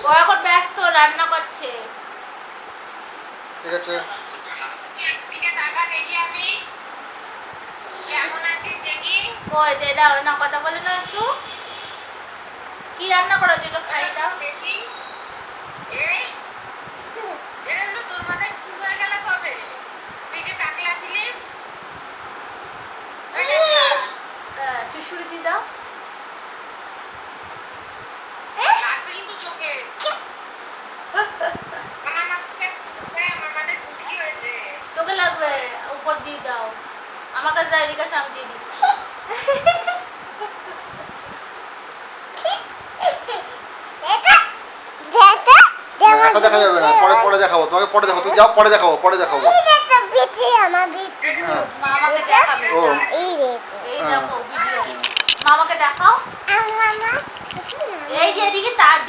ও এখন ব্যস্ত রান্না করছে। ঠিক আছে। কই দে দাও না, কথা বলে না একটু। কি রান্না করেছো একটু খাই দাও। সুশুরুচি দাও। চোখে লাগবে, উপর দিয়ে দাও। আমার কাছে দাও, এদিকে আমি দিয়ে দিচ্ছি। এখন দেখা যাবে না, পরে পরে দেখাবো তোমাকে, পরে দেখাবো। তুমি যাও, পরে দেখাবো, পরে দেখাবো। মামাকে দেখাবে। ও। এই দেখো ভিডিও। মামাকে দেখাও। এই যে এদিকে তাক